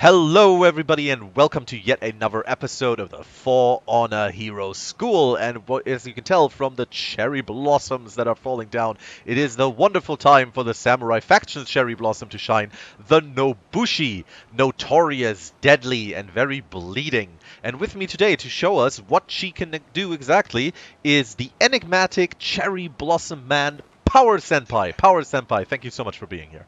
Hello everybody and welcome to yet another episode of the For Honor Hero School. And as you can tell from the cherry blossoms that are falling down, it is the wonderful time for the Samurai Faction's cherry blossom to shine, the Nobushi, notorious, deadly, and very bleeding. And with me today to show us what she can do exactly is the enigmatic cherry blossom man, PowerSenpai. PowerSenpai, thank you so much for being here.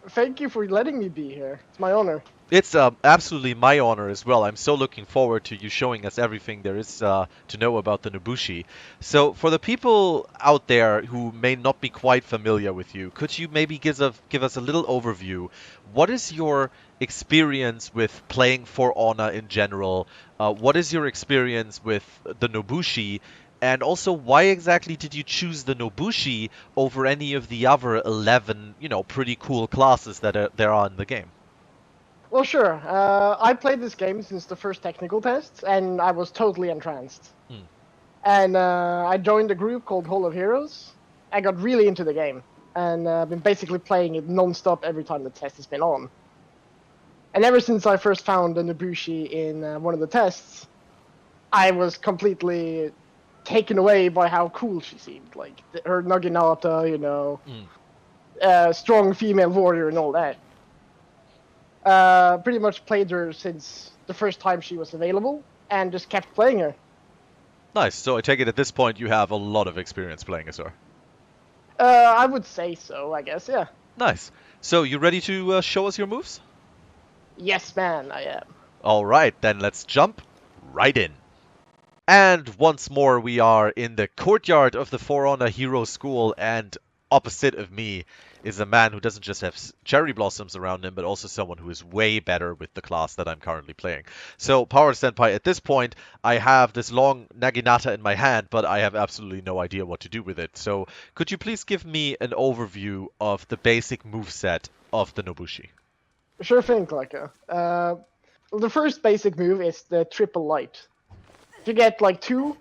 Thank you for letting me be here. It's my honor. It's absolutely my honor as well. I'm so looking forward to you showing us everything there is to know about the Nobushi. So, for the people out there who may not be quite familiar with you, could you maybe give us a little overview? What is your experience with playing For Honor in general? What is your experience with the Nobushi? And also, why exactly did you choose the Nobushi over any of the other 11, pretty cool classes that there are in the game? Well, sure. I played this game since the first technical tests, and I was totally entranced. Hmm. And I joined a group called Hall of Heroes. I got really into the game, and I've been basically playing it non-stop every time the test has been on. And ever since I first found the Nobushi in one of the tests, I was completely taken away by how cool she seemed. Like, her Naginata, strong female warrior and all that. Pretty much played her since the first time she was available, and just kept playing her. Nice. So I take it at this point you have a lot of experience playing as her. I would say so, I guess, yeah. Nice. So you ready to show us your moves? Yes, man, I am. All right, then let's jump right in. And once more we are in the courtyard of the For Honor Hero School, and opposite of me is a man who doesn't just have cherry blossoms around him, but also someone who is way better with the class that I'm currently playing. So, PowerSenpai, at this point, I have this long Naginata in my hand, but I have absolutely no idea what to do with it. So, could you please give me an overview of the basic moveset of the Nobushi? Sure thing, Klyka. The first basic move is the triple light. If you get like 2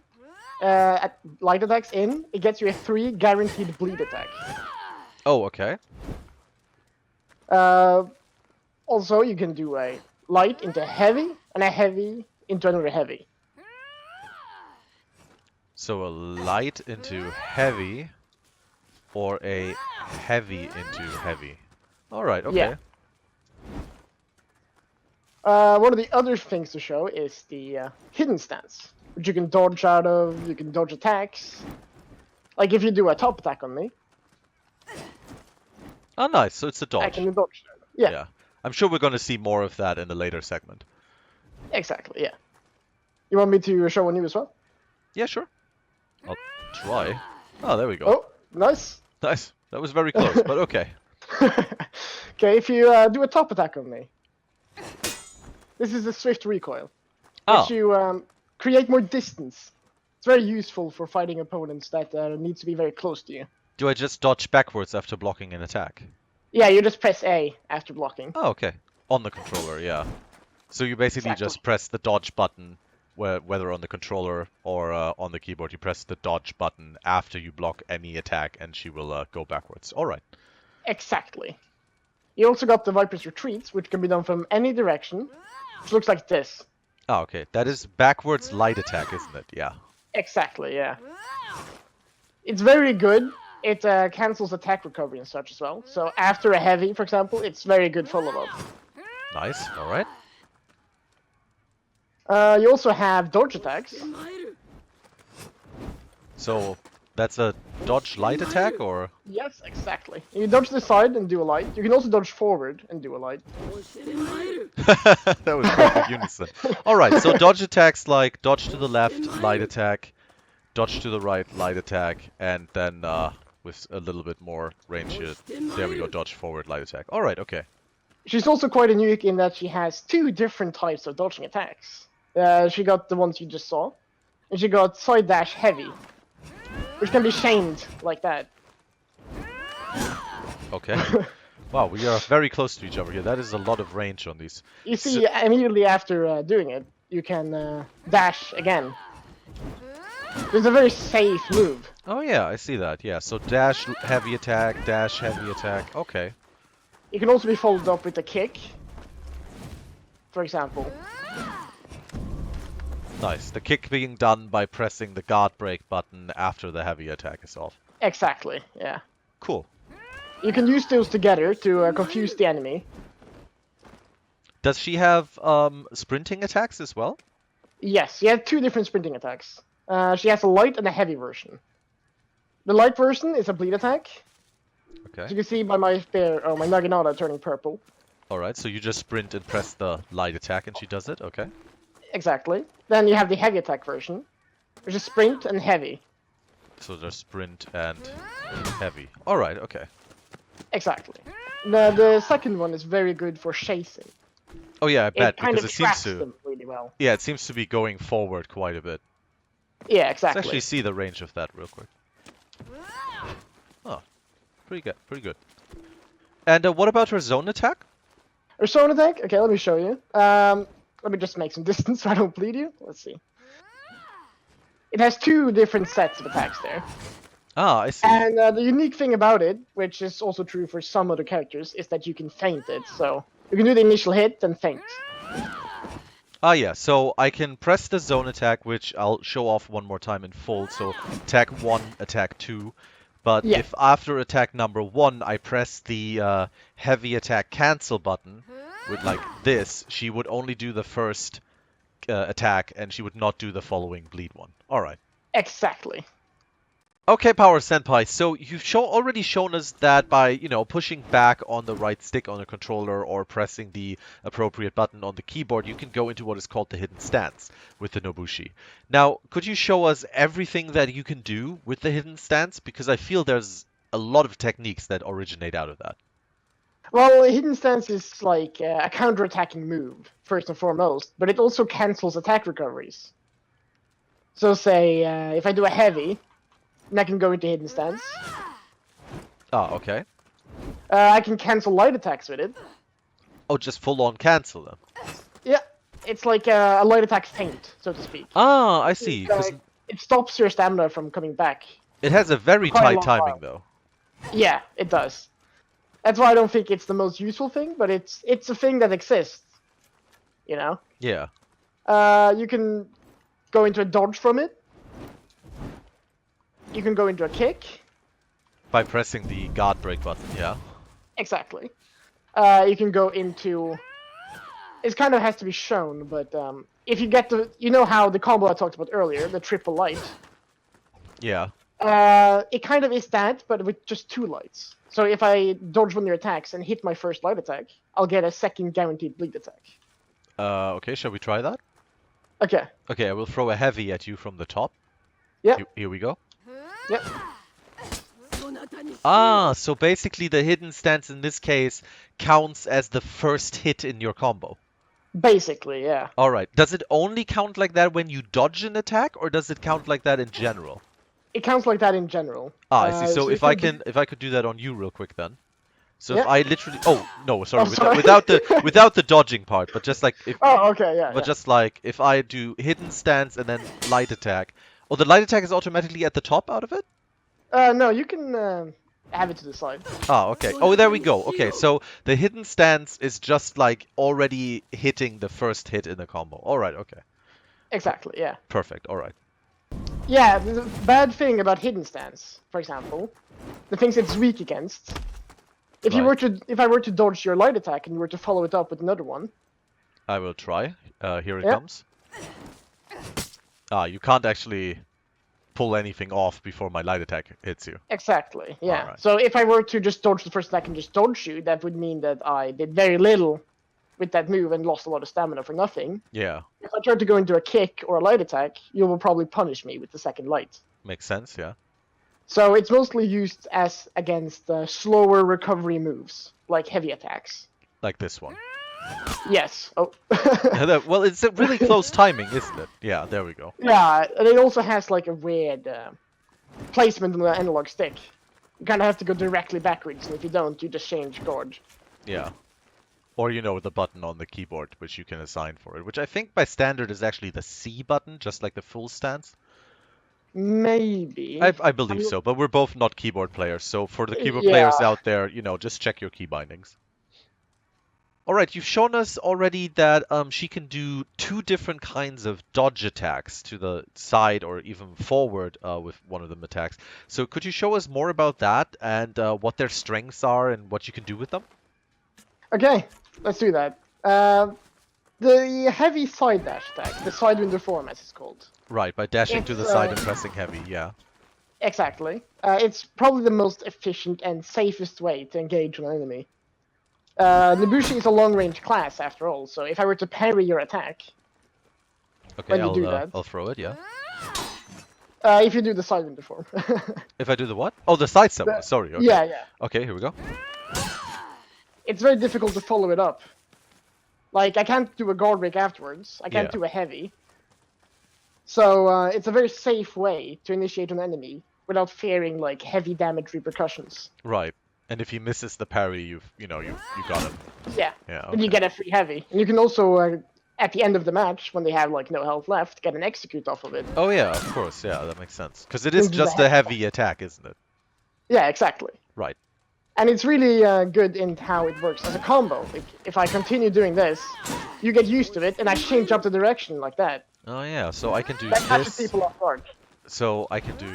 light attacks in, it gets you a 3 guaranteed bleed attack. Oh, okay. Also, you can do a light into heavy, and a heavy into another heavy. So a light into heavy, or a heavy into heavy. Alright, okay. Yeah. One of the other things to show is the hidden stance, which you can dodge out of, you can dodge attacks. Like if you do a top attack on me, Oh, nice. So it's a dodge. I can dodge that. Yeah, I'm sure we're going to see more of that in the later segment. exactly, yeah. You want me to show on you as well? Yeah, sure. I'll try. Oh, there we go. Oh, nice. Nice. That was very close, but okay. Okay, if you do a top attack on me, this is a swift recoil. Oh, Which you create more distance. It's very useful for fighting opponents that need to be very close to you. do I just dodge backwards after blocking an attack? Yeah, you just press A after blocking. Oh, okay. On the controller, yeah. So you basically Exactly. just press the dodge button, whether on the controller or on the keyboard. You press the dodge button after you block any attack, and she will go backwards. All right. Exactly. You also got the Viper's Retreats, which can be done from any direction, which looks like this. Oh, okay. That is backwards light attack, isn't it? Yeah. Exactly, yeah. It's very good. It cancels attack recovery and such as well. So after a heavy, for example, it's very good follow-up. Nice. All right. You also have dodge attacks. So that's a dodge light attack, or? Yes, exactly. You dodge to the side and do a light. You can also dodge forward and do a light. That was perfect unison. All right. So dodge attacks like dodge to the left, light attack, dodge to the right, light attack, and then with a little bit more range here. There we go. Dodge forward, light attack. All right. Okay. She's also quite unique in that she has 2 different types of dodging attacks. She got the ones you just saw, and she got side dash heavy, which can be chained like that. Okay. Wow, we are very close to each other here. That is a lot of range on these. You see, immediately after doing it, you can dash again. It's a very safe move. Oh yeah, I see that. Yeah, so dash heavy attack, dash heavy attack. Okay. It can also be followed up with a kick. for example. Nice. The kick being done by pressing the guard break button after the heavy attack is off. Exactly, yeah. Cool. You can use those together to confuse the enemy. Does she have sprinting attacks as well? Yes, she has 2 different sprinting attacks. She has a light and a heavy version. The light version is a bleed attack. Okay. As you can see by my spear, my Naginata turning purple. Alright, so you just sprint and press the light attack and she does it? Okay. Exactly. Then you have the heavy attack version, which is sprint and heavy. So there's sprint and heavy. Alright, okay. Exactly. The second one is very good for chasing. Oh yeah, I bet, It kind because of it seems traps to... them really well. Yeah, it seems to be going forward quite a bit. Yeah, Let's exactly. actually see the range of that real quick. Oh, pretty good, pretty good. And what about her zone attack? Her zone attack? Okay, let me show you. Let me just make some distance so I don't bleed you. Let's see. It has 2 different sets of attacks there. Ah, I see. And the unique thing about it, which is also true for some other characters, is that you can feint it. So you can do the initial hit and feint. Ah, yeah, so I can press the zone attack, which I'll show off one more time in full. So attack 1, attack 2. But Yeah. if after attack number 1 I press the heavy attack cancel button with like this, she would only do the first attack and she would not do the following bleed one. Alright. Exactly. Okay, PowerSenpai, so you've already shown us that by, you know, pushing back on the right stick on the controller or pressing the appropriate button on the keyboard, you can go into what is called the hidden stance with the Nobushi. Now, could you show us everything that you can do with the hidden stance? Because I feel there's a lot of techniques that originate out of that. Well, hidden stance is like a counter-attacking move, first and foremost, but it also cancels attack recoveries. So say, if I do a heavy, then I can go into hidden stance. Ah, okay. I can cancel light attacks with it. Oh, just full-on cancel them. Yeah, it's like a light attack feint, so to speak. Ah, I see. 'Cause It stops your stamina from coming back. it has a very Quite a tight long timing, while. though. Yeah, it does. That's why I don't think it's the most useful thing, but it's a thing that exists. You know? Yeah. You can go into a dodge from it. You can go into a kick. By pressing the guard break button, yeah. Exactly. You can go into... It kind of has to be shown, but if you get the... You know how the combo I talked about earlier, the triple light? Yeah. It kind of is that, but with just 2 lights. So if I dodge one of your attacks and hit my first light attack, I'll get a second guaranteed bleed attack. Okay, shall we try that? Okay. Okay, I will throw a heavy at you from the top. Yeah. Here we go. Yep. Ah, so basically the hidden stance in this case counts as the first hit in your combo. Basically, yeah. Alright, does it only count like that when you dodge an attack, or does it count like that in general? It counts like that in general. Ah, I see. So you if I could do that on you real quick then. So Yeah. if I literally, oh no, sorry, Oh, sorry. without the dodging part, but just like if, Oh, okay, yeah. but just like if I do hidden stance and then light attack. Oh, the light attack is automatically at the top out of it? No, you can have it to the side. Ah, okay. Oh, there we go. Okay, so the hidden stance is just like already hitting the first hit in the combo. All right, okay. Exactly, yeah. Perfect. All right. Yeah, the bad thing about hidden stance, for example, the things it's weak against. If you Right. were to, if I were to dodge your light attack and you were to follow it up with another one, I will try. Here it Yeah. comes. Ah, you can't actually pull anything off before my light attack hits you. exactly, yeah. Alright. So if I were to just dodge the first attack and just dodge you, that would mean that I did very little with that move and lost a lot of stamina for nothing. Yeah, If I try to go into a kick or a light attack, you will probably punish me with the second light. makes sense. Yeah. So it's mostly used as against slower recovery moves, like heavy attacks. Like this one. Yes. Oh. Well, it's a really close timing, isn't it? Yeah, there we go. Yeah, and it also has like a weird placement on the analog stick. You kind of have to go directly backwards, and if you don't, you just change guard. Yeah. Or, you know, the button on the keyboard, which you can assign for it, which I think by standard is actually the C button, just like the full stance. Maybe. I believe so, but we're both not keyboard players, so for the keyboard Yeah. players out there, you know, just check your key bindings. All right, you've shown us already that she can do two different kinds of dodge attacks to the side or even forward with one of them attacks. So could you show us more about that and what their strengths are and what you can do with them? Okay, let's do that. The heavy side dash attack, the sidewinder form as it's called. Right, by dashing to the It's side and pressing heavy, yeah. exactly. It's probably the most efficient and safest way to engage an enemy. Nobushi is a long-range class after all, so if I were to parry your attack, Okay, when you do that, I'll throw it, yeah. if you do the sidewinder form. If I do the what? Oh, the side step. Sorry, okay. Yeah, yeah. Okay, here we go. It's very difficult to follow it up. Like, I can't do a guard break afterwards. I can't Yeah. do a heavy. So, it's a very safe way to initiate an enemy without fearing, like, heavy damage repercussions. Right. And if he misses the parry, you got him. Yeah. Yeah, And you okay. get a free heavy. And you can also, at the end of the match, when they have, like, no health left, get an execute off of it. Oh yeah, of course, yeah, that makes sense. Because it You is can do the just a heavy heavy attack, isn't it? Yeah, exactly. Right. And it's really good in how it works as a combo. Like, if I continue doing this, you get used to it, and I change up the direction like that. Oh yeah, so I can do That catches this. people off guard. So I can do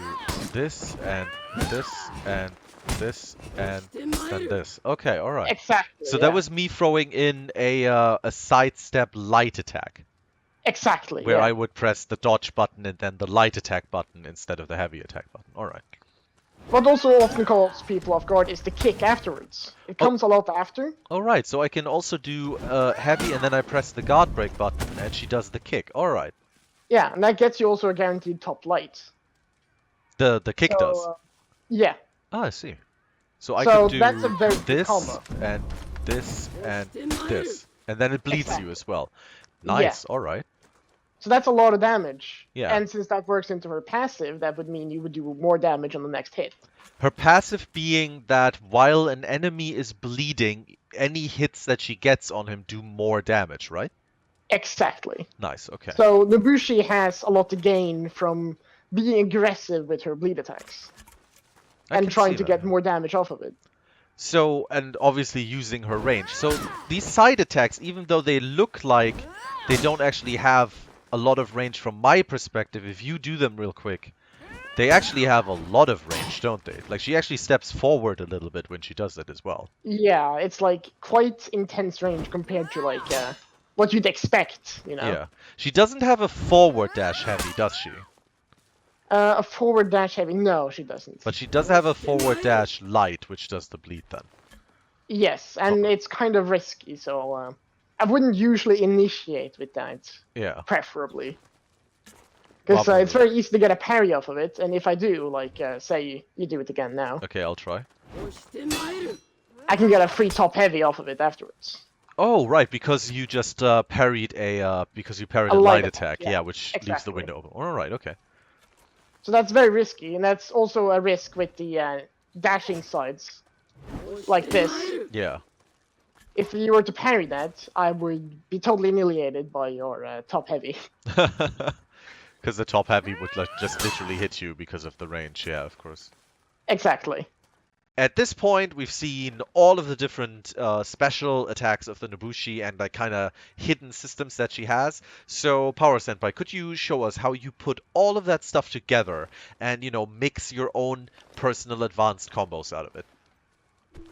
this and this and this and then this. Okay, all right. Exactly. So yeah. that was me throwing in a sidestep light attack, exactly. where yeah. I would press the dodge button and then the light attack button instead of the heavy attack button. All right. What also often calls people off guard is the kick afterwards. It comes a lot after. All right. So I can also do heavy and then I press the guard break button and she does the kick. All right. Yeah, and that gets you also a guaranteed top light. The kick does. Yeah. Ah, I see. So I So can do that's a very good this combo. and this and this, and then it bleeds you as well. Nice. All right. So that's a lot of damage. Yeah. And since that works into her passive, that would mean you would do more damage on the next hit. Her passive being that while an enemy is bleeding, any hits that she gets on him do more damage, right? Exactly. Nice. Okay. So Nobushi has a lot to gain from being aggressive with her bleed attacks. I And can trying see to that, get yeah. more damage off of it. So, and obviously using her range. So these side attacks, even though they look like they don't actually have a lot of range from my perspective, if you do them real quick, they actually have a lot of range, don't they? Like she actually steps forward a little bit when she does it as well. Yeah, it's like quite intense range compared to like what you'd expect, you know. Yeah. She doesn't have a forward dash heavy, does she? A forward dash heavy, no, she doesn't. But she does have a forward dash light, which does the bleed then. Yes, and it's kind of risky, so I wouldn't usually initiate with that, Yeah. preferably. Because Probably. it's very easy to get a parry off of it, and if I do, like, say you do it again now, Okay, I'll try. I can get a free top heavy off of it afterwards. Oh, right, because you just parried a A light light attack, attack, yeah, which leaves the exactly. window open. All right, okay. So that's very risky, and that's also a risk with the dashing sides, like this. Yeah. If you were to parry that, I would be totally annihilated by your top heavy. Because the top heavy would like just literally hit you because of the range, yeah, of course. Exactly. At this point, we've seen all of the different special attacks of the Nobushi and like kind of hidden systems that she has. So, PowerSenpai, could you show us how you put all of that stuff together and, you know, mix your own personal advanced combos out of it?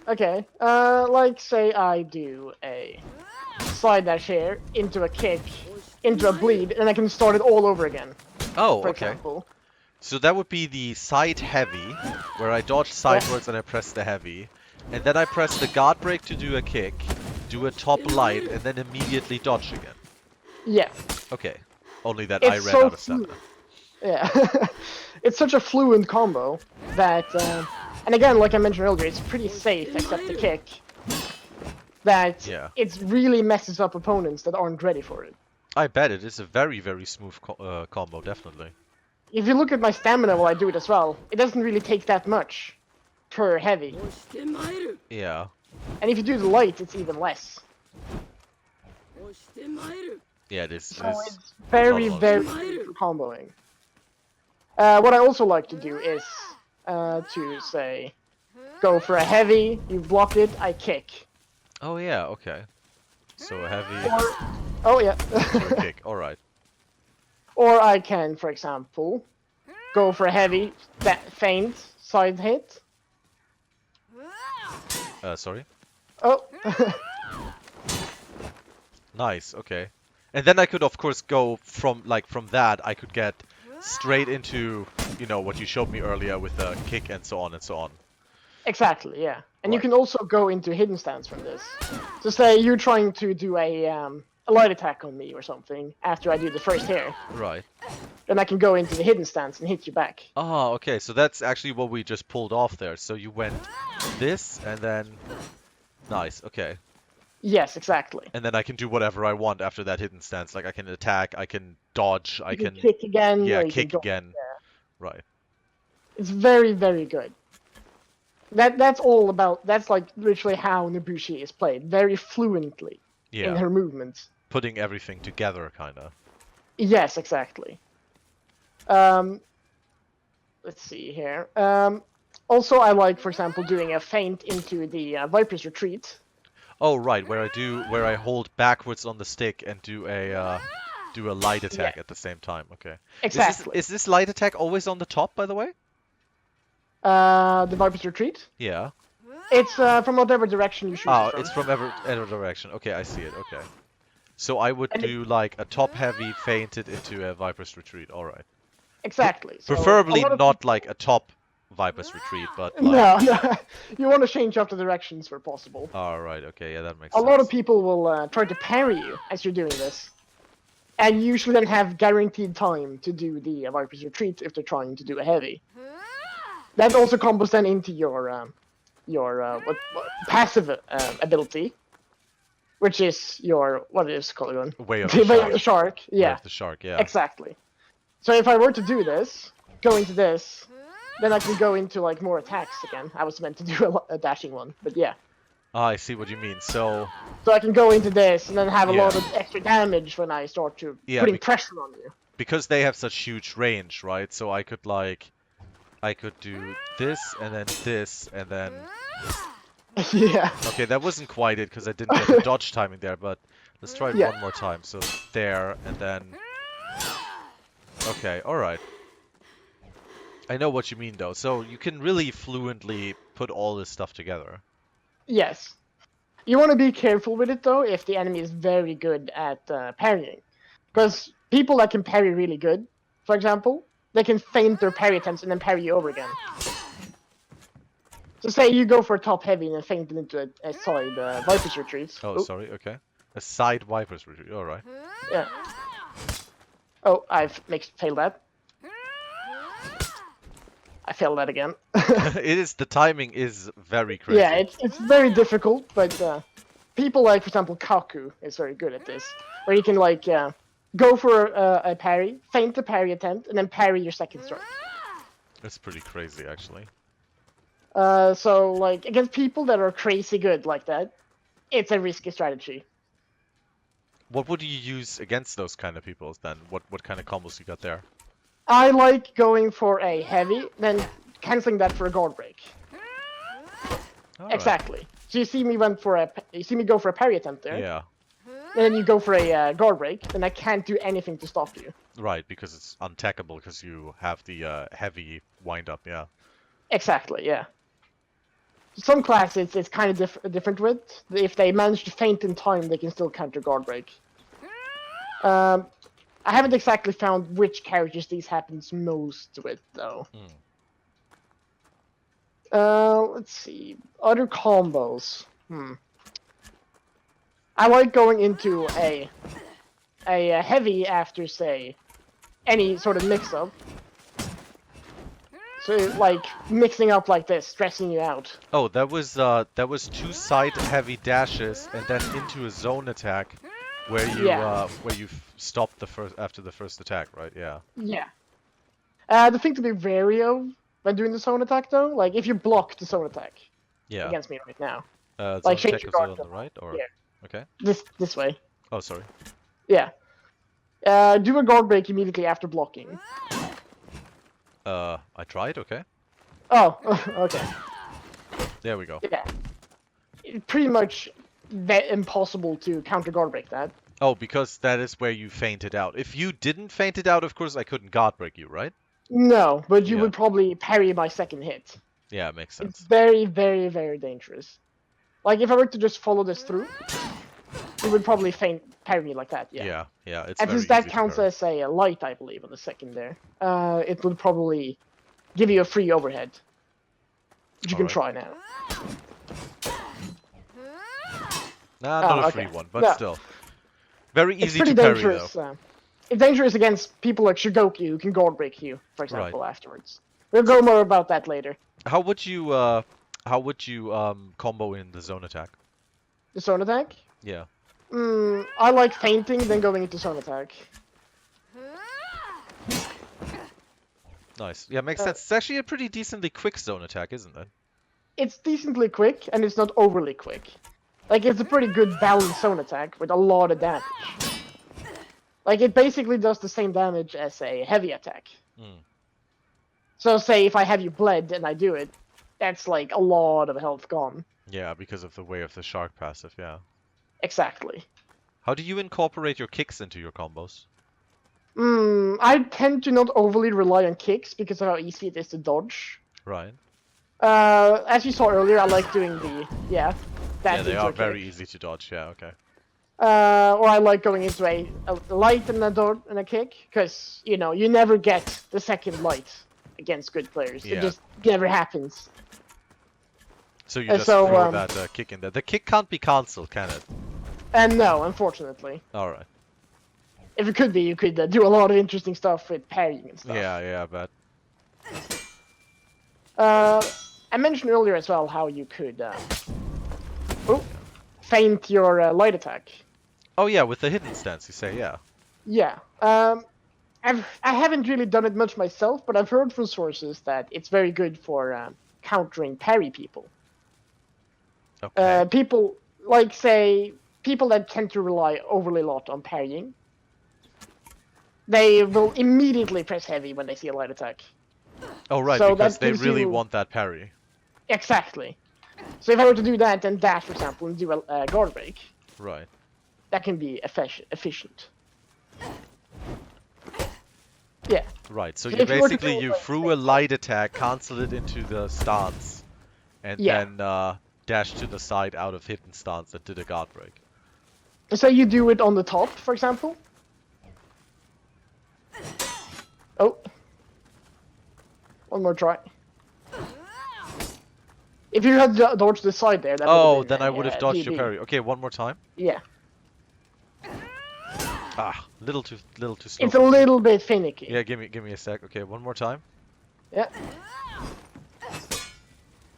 Okay, like say I do a slide dash here, into a kick, into a bleed, and I can start it all over again, Oh, for okay. example. So that would be the side heavy, where I dodge sidewards and I press the heavy. And then I press the guard break to do a kick, do a top light, and then immediately dodge again. Yeah. Okay. Only that I It's ran so out of stamina. Yeah. It's such a fluent combo that, and again, like I mentioned earlier, it's pretty safe except the kick, that Yeah. it really messes up opponents that aren't ready for it. I bet it is a very, very smooth combo, definitely. If you look at my stamina while I do it as well, it doesn't really take that much per heavy. Yeah. And if you do the light, it's even less. Yeah, it is. So it's very, very good for comboing. What I also like to do is to say, go for a heavy, you block it, I kick. Oh, yeah, okay. So a heavy Oh yeah. to a kick. All right. Or I can, for example, go for a heavy feint side hit. Sorry. Oh. Nice. Okay. And then I could, of course, go from that. I could get straight into, what you showed me earlier with the kick and so on and so on. Exactly, yeah. And you Right. can also go into hidden stance from this. So say you're trying to do a light attack on me or something after I do the first hit. Right. Then I can go into the hidden stance and hit you back. Ah, okay. So that's actually what we just pulled off there. So you went this and then... Nice. Okay. Yes, exactly. And then I can do whatever I want after that hidden stance. Like I can attack, I can dodge, I You can can... kick again, Yeah, or you kick can again. Right. It's very, very good. That's all about. That's like literally how Nobushi is played, very fluently in Yeah. her movements. Putting everything together, kind of. Yes, exactly. Let's see here. Also, I like, for example, doing a feint into the Viper's Retreat. Oh, right, where I hold backwards on the stick and do a light attack at the same time. Okay. Exactly. Is this light attack always on the top, by the way? The Viper's Retreat. Yeah. It's from whatever direction you shoot Oh, it from. it's from every direction. Okay, I see it. Okay. So I would And do like a top heavy fainted into a Viper's Retreat. All right. Exactly. So Preferably a lot of not like a top Viper's Retreat, but like... No, no. You want to change up the directions where possible. All right. Okay. Yeah, that makes A sense. lot of people will try to parry you as you're doing this. And you usually then have guaranteed time to do the Viper's Retreat if they're trying to do a heavy. That also combos then into your passive ability, which is your, what is it called again? Way of The the Way of shark. the Shark. Way Yeah, of the shark. Yeah. exactly. So if I were to do this, go into this, then I can go into like more attacks again. I was meant to do a dashing one, but yeah. Ah, I see what you mean. So I can go into this and then have a lot Yeah. of extra damage when I start to Yeah, putting pressure on you. because they have such huge range, right? So I could do this and then Yeah. okay, that wasn't quite it because I didn't get the dodge timing there, but let's try it Yeah. one more time. So there and then okay, all right. I know what you mean though. So you can really fluently put all this stuff together. Yes. You want to be careful with it though if the enemy is very good at parrying. Because people that can parry really good, for example, they can feint their parry attempts and then parry you over again. So say you go for a top heavy and then feint it into a side Viper's Retreat. Oh, sorry. Okay. A side Viper's Retreat. All right. Yeah. Oh, I've failed that. I failed that again. The timing is very crazy. Yeah, it's very difficult, but people like, for example, Kaku is very good at this, where you can like go for a parry, feint the parry attempt, and then parry your second strike. That's pretty crazy, actually. So like against people that are crazy good like that, it's a risky strategy. What would you use against those kind of people then? What kind of combos you got there? I like going for a heavy, then canceling that for a guard break. All right. Exactly. So you see me go for a parry attempt there. Yeah. And then you go for a guard break, then I can't do anything to stop you. Right, because it's untackable because you have the heavy wind up. Yeah. Exactly. Yeah. Some classes it's kind of different with. If they manage to feint in time, they can still counter guard break. I haven't exactly found which characters these happens most with, though. Let's see. Other combos. I like going into a heavy after, say, any sort of mix-up. So, like, mixing up like this, stressing you out. Oh, that was two side heavy dashes and then into a zone attack, where you stopped after the first attack, right? Yeah. Yeah. The thing to be wary of when doing the zone attack, though, like if you block the zone attack Yeah. against me right now, Zone like change attack your is guard on the right, or yeah. okay. This way. Oh, sorry. Yeah. Do a guard break immediately after blocking. I tried. Okay. Oh, okay. There we go. Yeah. Pretty much impossible to counter guard break that. Oh, because that is where you fainted out. If you didn't faint it out, of course, I couldn't guard break you, right? No, but you Yeah. would probably parry my second hit. Yeah, it makes It's sense. very, very, very dangerous. Like, if I were to just follow this through, you would probably parry me like that, yeah. Yeah, it's And very since that easy to counts parry. as a light, I believe, on the second there, it would probably give you a free overhead. Which you can Alright. try now. Nah, Oh, not a free okay. one, but No. still. Very It's easy pretty to parry, though. dangerous. It's dangerous against people like Shigoki who can guard break you, for example, afterwards. We'll go more about that later. How would you combo in the zone attack? The zone attack? Yeah. I like fainting, then going into zone attack. Nice. Yeah, makes sense. It's actually a pretty decently quick zone attack, isn't it? It's decently quick, and it's not overly quick. Like, it's a pretty good balanced zone attack with a lot of damage. Like, it basically does the same damage as a heavy attack. So, say if I have you bled and I do it, that's like a lot of health gone. Yeah, because of the way of the shark passive, yeah. Exactly. How do you incorporate your kicks into your combos? I tend to not overly rely on kicks because of how easy it is to dodge. Right. As you saw earlier, I like doing the Yeah, they are kick. very easy to dodge. Yeah, okay. Or I like going into a light and a dodge and a kick because you never get the second light against good players. Yeah. It just never happens. So you just throw that kick in there. The kick can't be cancelled, can it? And no, unfortunately. All right. If it could be, you could do a lot of interesting stuff with parrying and stuff. Yeah, I bet. I mentioned earlier as well how you could feint your light attack. Oh yeah, with the hidden stance, you say, yeah. Yeah. I haven't really done it much myself, but I've heard from sources that it's very good for countering parry people. Okay. People, like, say, people that tend to rely overly a lot on parrying, they will immediately press heavy when they see a light attack. Oh, right, So because that they gives really you- want that parry. Exactly. So if I were to do that and dash, for example, and do a guard break, Right. that can be efficient. Yeah. Right, so So you if you were to basically do, like, threw a light attack, cancel it into the stance, and Yeah. then dash to the side out of hidden stance that did a guard break. So you do it on the top, for example. Oh. One more try. If you had dodged the side there, that Oh, would have then been I would have dodged your DB. parry. Okay, one more time. Yeah. Ah, little too slow. It's a little bit finicky. Yeah, give me a sec. Okay, one more time. Yeah.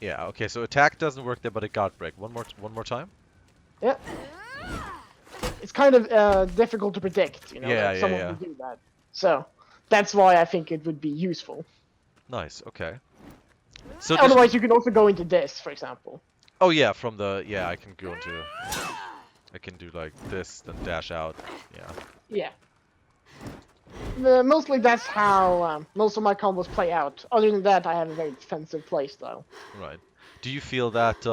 Yeah, okay, so attack doesn't work there, but a guard break. One more time. Yeah. It's kind of difficult to predict, Yeah, that yeah, someone yeah. would do that. So that's why I think it would be useful. Nice. Okay. So Otherwise, you can also go into this, for example. oh yeah, from the I can go into. I can do like this, then dash out. Yeah. Yeah. Mostly that's how most of my combos play out. Other than that, I have a very defensive playstyle. Right. Do you feel that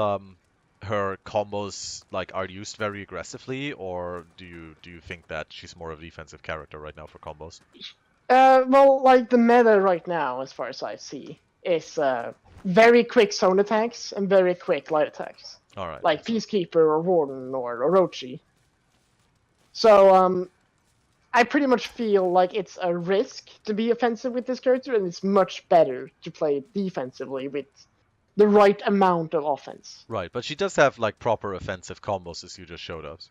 her combos are used very aggressively, or do you think that she's more of a defensive character right now for combos? Well, like the meta right now, as far as I see, is very quick zone attacks and very quick light attacks. All right. Like Peacekeeper or Warden or Orochi. So I pretty much feel like it's a risk to be offensive with this character, and it's much better to play defensively with the right amount of offense. Right, but she does have proper offensive combos, as you just showed us.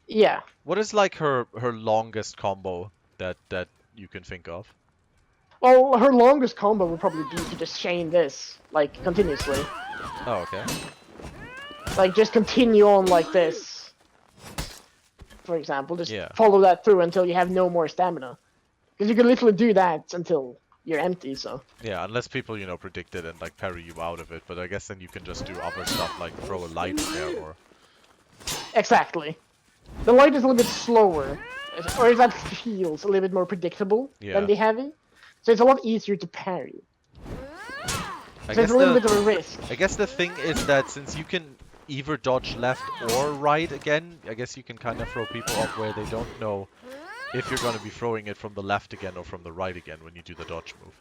Yeah. What is her longest combo that you can think of? Well, her longest combo would probably be to just chain this, continuously. Oh, okay. Just continue on like this. For example, just Yeah. follow that through until you have no more stamina. Because you can literally do that until you're empty, so. Yeah, unless people, predict it and parry you out of it, but I guess then you can just do other stuff like throw a light in there or... Exactly. The light is a little bit slower, or that feels a little bit more predictable than the heavy. So it's a lot easier to parry. So it's a little bit of a risk. I guess the thing is that since you can either dodge left or right again. I guess you can kind of throw people off where they don't know if you're going to be throwing it from the left again or from the right again when you do the dodge move.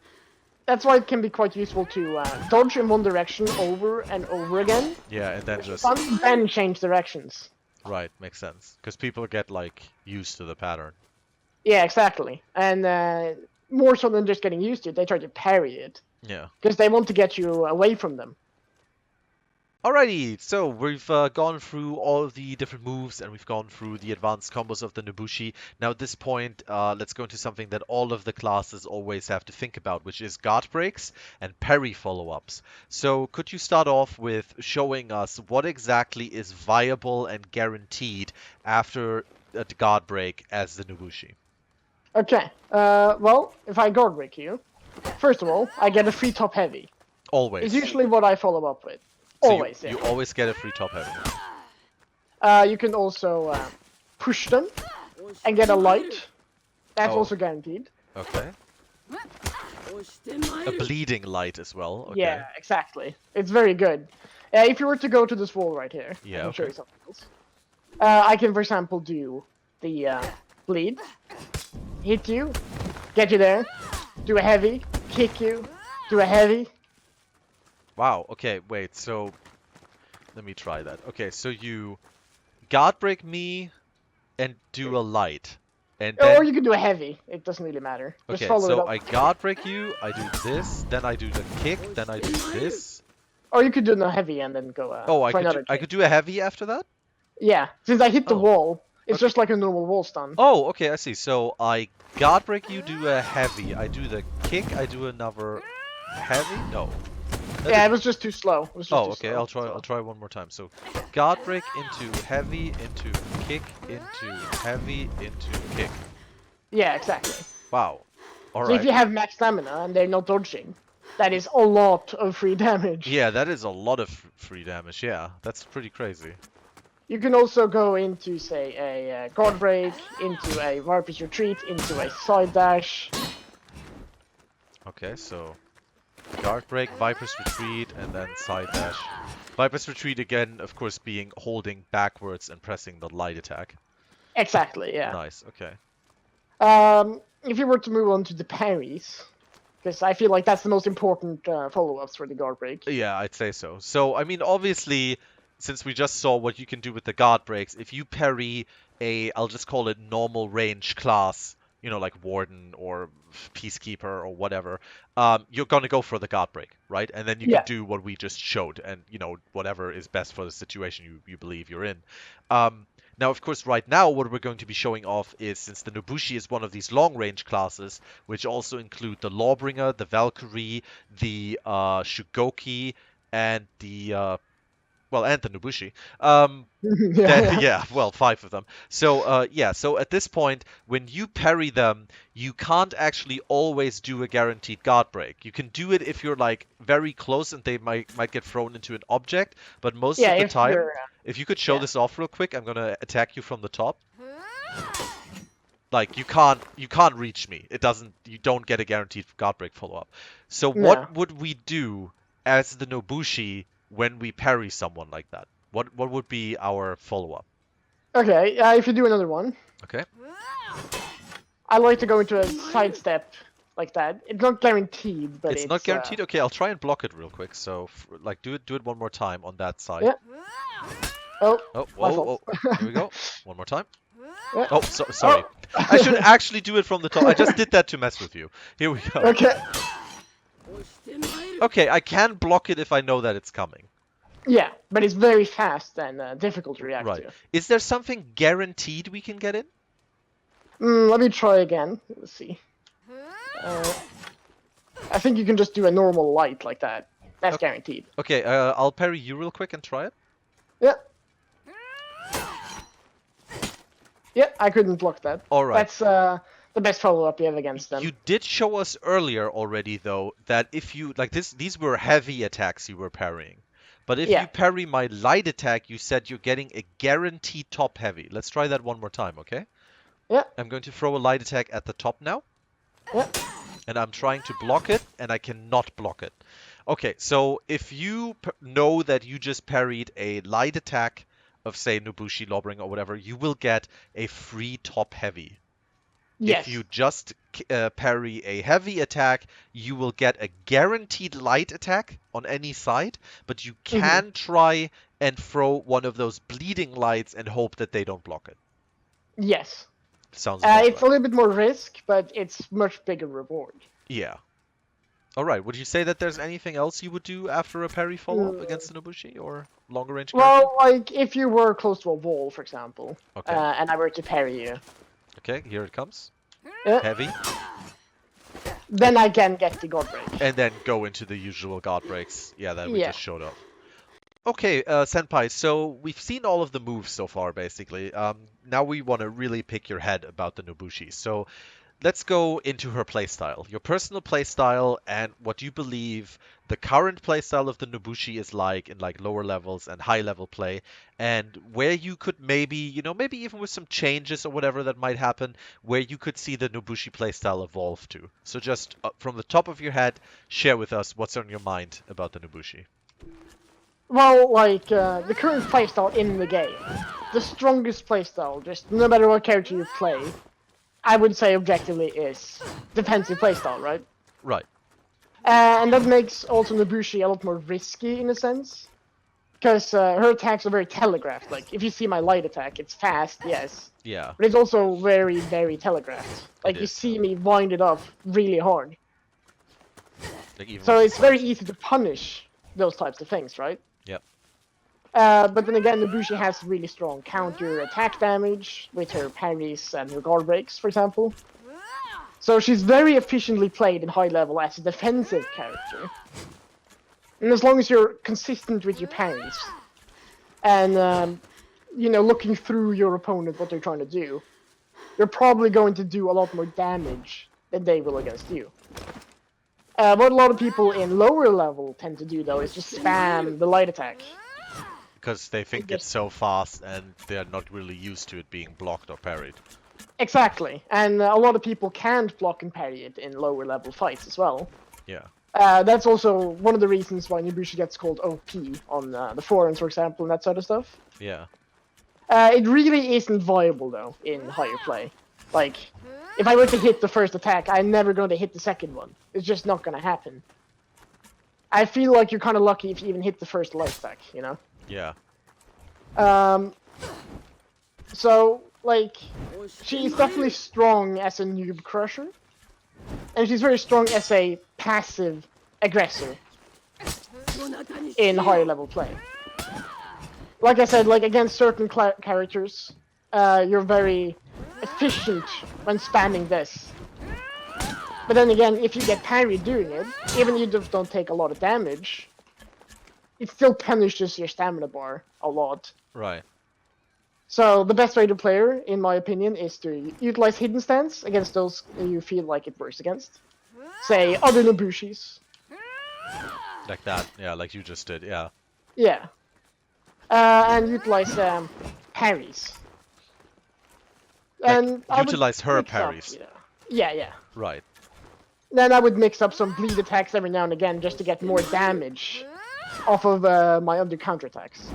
That's why it can be quite useful to dodge in one direction over and over again. Yeah, and then just... Then change directions. Right, makes sense. Because people get, like, used to the pattern. Yeah, exactly. And more so than just getting used to it, they try to parry it. Yeah. Because they want to get you away from them. Alrighty, so we've gone through all of the different moves and we've gone through the advanced combos of the Nobushi. Now at this point, let's go into something that all of the classes always have to think about, which is guard breaks and parry follow-ups. So could you start off with showing us what exactly is viable and guaranteed after a guard break as the Nobushi? Okay, well, if I guard break you, first of all, I get a free top heavy. Always. It's usually what I follow up with. So Always, you always get a free top heavy. You can also push them and get a light. That's also guaranteed. Okay. A bleeding light as well. Okay. Yeah, exactly. It's very good. If you were to go to this wall right here, yeah, I'll show you something else. I can, for example, do the bleed, hit you, get you there, do a heavy, kick you, do a heavy. Wow, okay, wait, so let me try that. Okay, so you guard break me and do a light. And then... Or you can do a heavy, it doesn't really matter. Just okay, follow it so up. I guard break you, I do this, then I do the kick, then I do this. Or you could do a heavy and then go oh, for I could do a heavy after that? Yeah, since I hit the Oh. wall, it's Okay. just like a normal wall stun. Oh, okay, I see. So I guard break you, do a heavy. I do the kick, I do another heavy? No. Yeah, it was just too slow. It was just Oh, too okay. slow, I'll so. try one more time. So, guard break into heavy, into kick, into heavy, into kick. Yeah, exactly. Wow. All So right. if you have max stamina and they're not dodging, that is a lot of free damage. Yeah, that is a lot of free damage. Yeah, that's pretty crazy. You can also go into, say, a guard break, into a Viper's retreat, into a side dash. Okay, so guard break, Viper's retreat, and then side dash. Viper's retreat again, of course, being holding backwards and pressing the light attack. Exactly, yeah. Nice. Okay. If you were to move on to the parries, because I feel like that's the most important follow-ups for the guard break. Yeah, I'd say so. So, I mean, obviously, since we just saw what you can do with the guard breaks, if you parry a, I'll just call it normal range class, you know, like Warden or Peacekeeper or whatever, you're going to go for the guard break, right? And then you Yeah. can do what we just showed and, you know, whatever is best for the situation you believe you're in. Now, of course, right now, what we're going to be showing off is, since the Nobushi is one of these long-range classes, which also include the Lawbringer, the Valkyrie, the Shugoki, and the and the Nobushi. Yeah, well, 5 of them. So, so at this point, when you parry them, you can't actually always do a guaranteed guard break. You can do it if you're, like, very close and they might get thrown into an object, but most of the time, if you could show this off real quick, I'm gonna attack you from the top. Like, you can't reach me. You don't get a guaranteed guard break follow-up. So what would we do as the Nobushi when we parry someone like that? What would be our follow-up? Okay, if you do another one. Okay. I like to go into a sidestep like that. It's not guaranteed, but it's not guaranteed. Okay, I'll try and block it real quick. So, like, do it one more time on that side. Yeah. Oh, my whoa. fault. Here we go. One more time. Yeah. Oh, sorry. I should actually do it from the top. I just did that to mess with you. Here we go. Okay. Okay, I can block it if I know that it's coming. Yeah, but it's very fast and difficult to react to. Is there something guaranteed we can get in? Let me try again. Let's see. I think you can just do a normal light like that. That's guaranteed. Okay, I'll parry you real quick and try it. Yeah. Yeah, I couldn't block that. All right. That's the best follow-up you have against them. You did show us earlier already, though, that if you, like these were heavy attacks you were parrying. But if you parry my light attack, you said you're getting a guaranteed top heavy. Let's try that one more time, okay? Yeah. I'm going to throw a light attack at the top now. Yeah. And I'm trying to block it, and I cannot block it. Okay, so if you know that you just parried a light attack of, say, Nobushi, Lobring, or whatever, you will get a free top heavy. If you Yes. just parry a heavy attack, you will get a guaranteed light attack on any side, but you Hmm. can try and throw one of those bleeding lights and hope that they don't block it. Yes. Sounds about It's right. a little bit more risk, but it's much bigger reward. Yeah. All right. Would you say that there's anything else you would do after a parry follow-up Mm. against the Nobushi or longer range character? Well, like if you were close to a wall, for example, Okay. and I were to parry you, Okay, here it comes. uh, Heavy. then I can get the God Break. And then go into the usual guard breaks. Yeah, that we Yeah. just showed up. Okay, Senpai, so we've seen all of the moves so far, basically. Now we want to really pick your head about the Nobushi. So let's go into her playstyle, your personal playstyle, and what you believe the current playstyle of the Nobushi is like in like lower levels and high level play, and where you could maybe, maybe even with some changes or whatever that might happen, where you could see the Nobushi playstyle evolve to. So just from the top of your head, share with us what's on your mind about the Nobushi. Well, like the current playstyle in the game, the strongest playstyle, just no matter what character you play, I would say objectively is defensive playstyle, right? Right. And that makes also Nobushi a lot more risky in a sense, because her attacks are very telegraphed. Like if you see my light attack, it's fast, yes, Yeah, but it's also very, very telegraphed. it Like you is. see me wind it up really hard, Like even so with the it's very sight. easy to punish those types of things, right? Yep. But then again, Nobushi has really strong counter attack damage with her parries and her guard breaks, for example. So she's very efficiently played in high level as a defensive character. And as long as you're consistent with your parries and looking through your opponent what they're trying to do, you're probably going to do a lot more damage than they will against you. What a lot of people in lower level tend to do though is just spam the light attack. Because they think it's Just so fast and they're not really used to it being blocked or parried. exactly, and a lot of people can't block and parry it in lower level fights as well. Yeah. That's also one of the reasons why Nobushi gets called OP on the forums, for example, and that sort of stuff. Yeah. It really isn't viable though in higher play. Like, if I were to hit the first attack, I'm never going to hit the second one. It's just not going to happen. I feel like you're kind of lucky if you even hit the first light attack, you know? Yeah. So, like, she's definitely strong as a noob crusher, and she's very strong as a passive aggressor in higher level play. Like I said, like against certain characters, you're very efficient when spamming this. But then again, if you get parried doing it, even if you don't take a lot of damage, it still punishes your stamina bar a lot. Right. So the best way to play her, in my opinion, is to utilize hidden stance against those you feel like it works against. Say, other Nobushis. Like that. Yeah, like you just did. Yeah. Yeah. And utilize parries. And I would utilize her mix up, parries. Yeah. Right. Then I would mix up some bleed attacks every now and again just to get more damage off of my other counterattacks.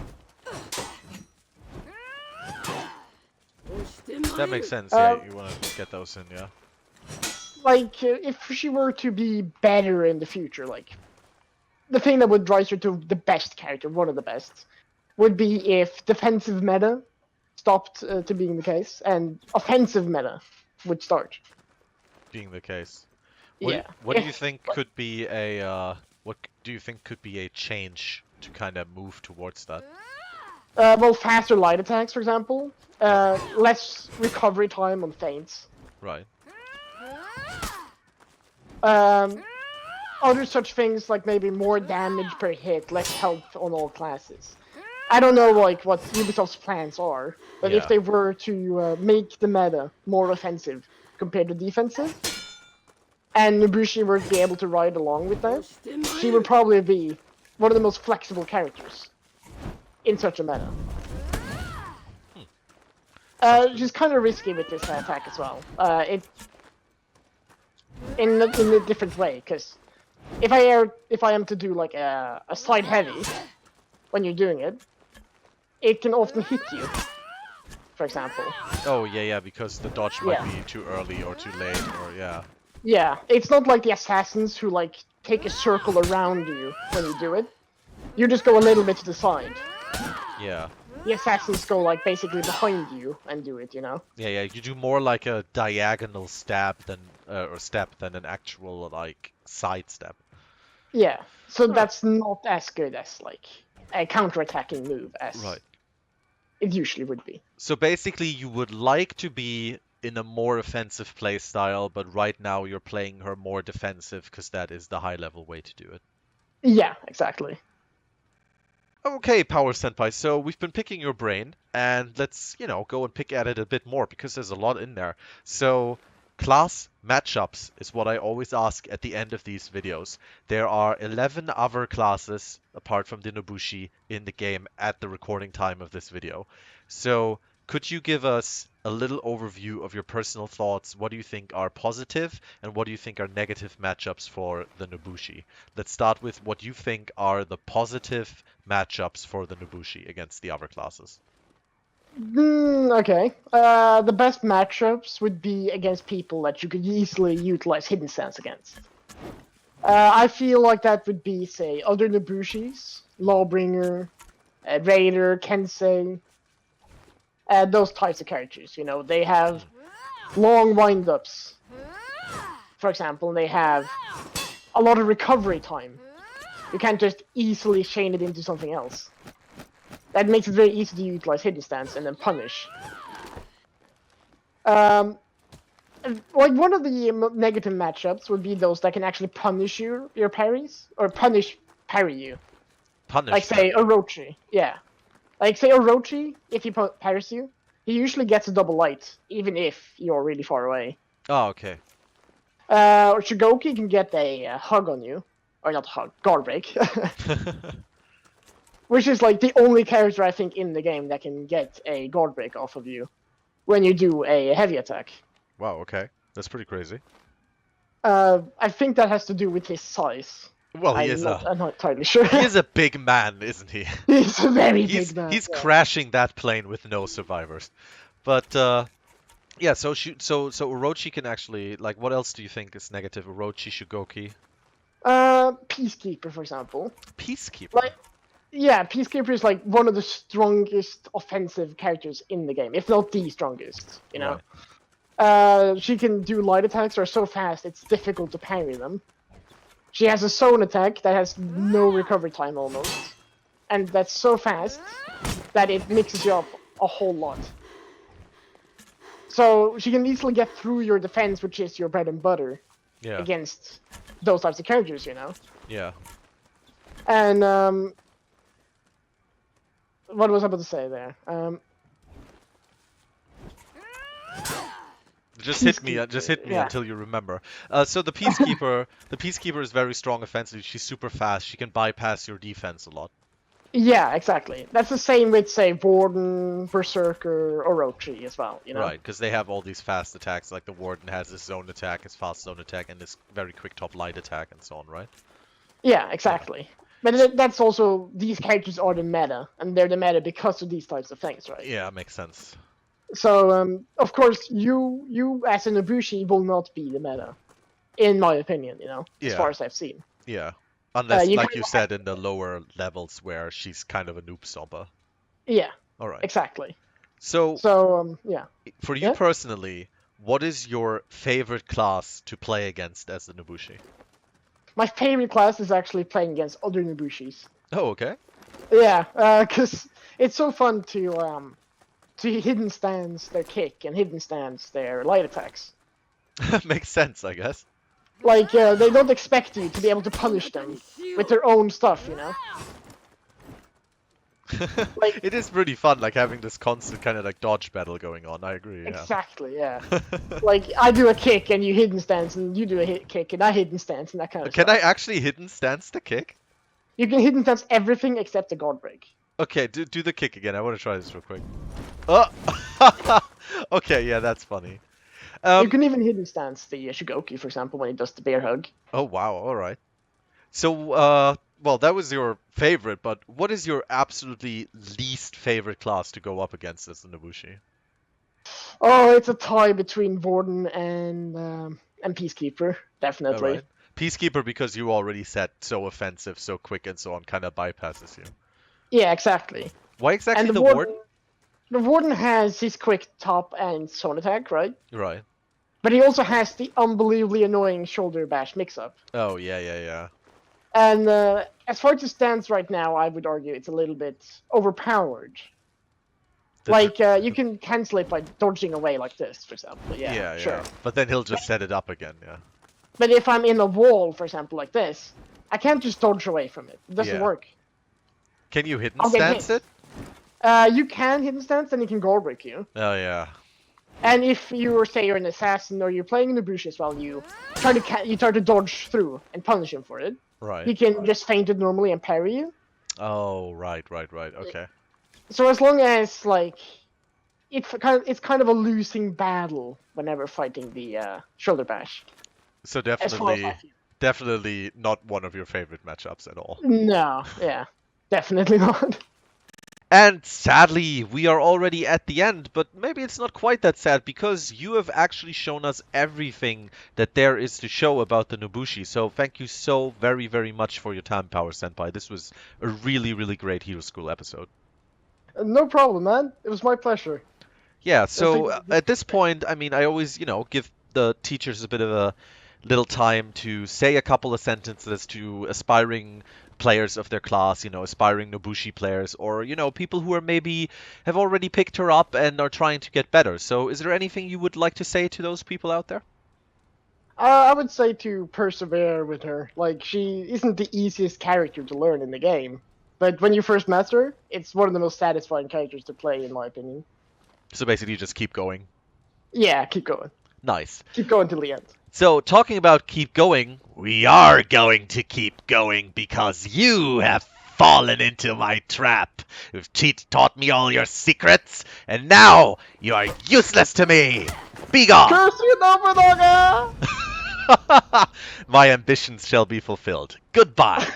That makes sense. Yeah, you want to get those in, yeah. Like, if she were to be better in the future, like, the thing that would drive her to the best character, one of the best, would be if defensive meta stopped to being the case, and offensive meta would start. Being the case. Yeah. What do you think could be a what do you think could be a change to kind of move towards that? Well, faster light attacks, for example. Less recovery time on feints. Right. Other such things like maybe more damage per hit, less health on all classes. I don't know like what Ubisoft's plans are, but Yeah. if they were to make the meta more offensive compared to defensive, and Nobushi were to be able to ride along with that, she would probably be one of the most flexible characters in such a meta. She's kind of risky with this attack as well. In a different way, because if I am to do like a side heavy when you're doing it, it can often hit you, for example. Oh, yeah, because the dodge might be too early or too late, or yeah. Yeah, it's not like the assassins who like take a circle around you when you do it. You just go a little bit to the side. Yeah. The assassins go like basically behind you and do it, you know? Yeah, you do more like a diagonal stab than or step than an actual like side step. Yeah, so that's not as good as like a counter-attacking move as Right. it usually would be. So basically, you would like to be in a more offensive play style, but right now you're playing her more defensive because that is the high level way to do it. Yeah, exactly. Okay, PowerSenpai, so we've been picking your brain, and let's, go and pick at it a bit more because there's a lot in there. So, class matchups is what I always ask at the end of these videos. There are 11 other classes, apart from the Nobushi, in the game at the recording time of this video. So, could you give us a little overview of your personal thoughts? What do you think are positive, and what do you think are negative matchups for the Nobushi? Let's start with what you think are the positive matchups for the Nobushi against the other classes. Okay. The best matchups would be against people that you could easily utilize Hidden Stance against. I feel like that would be, say, other Nobushis, Lawbringer, Raider, Kensei, those types of characters. You know, they have long wind-ups, for example, and they have a lot of recovery time. You can't just easily chain it into something else. That makes it very easy to utilize Hidden Stance and then punish. Like one of the negative matchups would be those that can actually punish your parries, or parry you. Punish. Like say Orochi, yeah. Like say Orochi, if he parries you, he usually gets a double light, even if you're really far away. Oh, okay. Or Shigoki can get a hug on you, or not hug, guard break. Which is like the only character I think in the game that can get a guard break off of you when you do a heavy attack. Wow, okay. That's pretty crazy. I think that has to do with his size. Well, I'm not entirely sure. He is a big man, isn't he? He's a very big man. He's crashing that plane with no survivors. But yeah, so Orochi can actually, like, what else do you think is negative? Orochi, Shigoki? Peacekeeper, for example. Peacekeeper? Like, yeah, Peacekeeper is like one of the strongest offensive characters in the game, if not the strongest, you know? Right. She can do light attacks that are so fast it's difficult to parry them. She has a zone attack that has no recovery time almost. And that's so fast that it mixes you up a whole lot. So she can easily get through your defense, which is your bread and butter, against those types of characters, you know? Yeah. And, what was I about to say there? Just hit me until you remember. So the Peacekeeper is very strong offensively. She's super fast. She can bypass your defense a lot. Yeah, exactly. That's the same with, say, Warden, Berserker, Orochi as well, you know? Right, because they have all these fast attacks, like the Warden has his zone attack, his fast zone attack, and this very quick top light attack, and so on, right? Yeah, exactly. But that's also, these characters are the meta, and they're the meta because of these types of things, right? Yeah, makes sense. So, of course, you as a Nobushi will not be the meta, in my opinion, you know, as far as I've seen. Yeah. Unless, like you said, in the lower levels where she's kind of a noob stomper. Yeah. All right. Exactly. So yeah. For you personally, what is your favorite class to play against as a Nobushi? My favorite class is actually playing against other Nobushis. Oh, okay. Yeah, because it's so fun to hidden stance their kick and hidden stance their light attacks. Makes sense, I guess. Like, they don't expect you to be able to punish them with their own stuff, you know? Like, it is pretty fun, like, having this constant kind of, like, dodge battle going on, I agree, yeah. Exactly, yeah. Like, I do a kick and you hidden stance, and you do a kick and I hidden stance, and that kind of stuff. Can I actually hidden stance the kick? You can hidden stance everything except the guard break. Okay, do the kick again, I want to try this real quick. Oh! Okay, yeah, that's funny. You can even hidden stance the Shigoki, for example, when he does the bear hug. Oh, wow, alright. So, well, that was your favorite, but what is your absolutely least favorite class to go up against as the Nobushi? Oh, it's a tie between Warden and Peacekeeper, All definitely. right. Peacekeeper, because you already said so offensive, so quick, and so on, kind of bypasses you. Yeah, exactly. Why And exactly the Warden? the Warden has his quick top and zone attack, right? Right. But he also has the unbelievably annoying shoulder bash mix-up. Oh, yeah, yeah, yeah. And as far as it stands right now, I would argue it's a little bit overpowered. The, Like, you can cancel it by dodging away like this, for example. Yeah, yeah, sure. yeah. But then he'll just set it up again, yeah. But if I'm in a wall, for example, like this, I can't just dodge away from it. It doesn't Yeah. work. Can you hidden I'll get stance hit. it? You can hidden stance, and he can Guardbreak you. Oh, yeah. And if you say you're an assassin or you're playing Nobushi as well, you try to dodge through and punish him for it. Right. He can just feint it normally and parry you. Oh, right, right, right. Okay. So as long as like it's kind of a losing battle whenever fighting the shoulder bash. So As far as I definitely, feel. definitely not one of your favorite matchups at all. No, yeah, definitely not. And sadly, we are already at the end, but maybe it's not quite that sad because you have actually shown us everything that there is to show about the Nobushi. So thank you so very, very much for your time, Power Senpai. This was a really, really great Hero School episode. No problem, man. It was my pleasure. Yeah, I think so at this point, I mean, I always, give the teachers a bit of a little time to say a couple of sentences to aspiring players of their class, aspiring Nobushi players, or, people who are maybe have already picked her up and are trying to get better. So is there anything you would like to say to those people out there? I would say to persevere with her. Like, she isn't the easiest character to learn in the game. But when you first master her, it's one of the most satisfying characters to play, in my opinion. So basically just keep going. Yeah, keep going. Nice. Keep going till the end. So, talking about keep going, we are going to keep going because you have fallen into my trap. You've taught me all your secrets, and now you are useless to me. Be gone! Curse you, Nobunaga! My ambitions shall be fulfilled. Goodbye.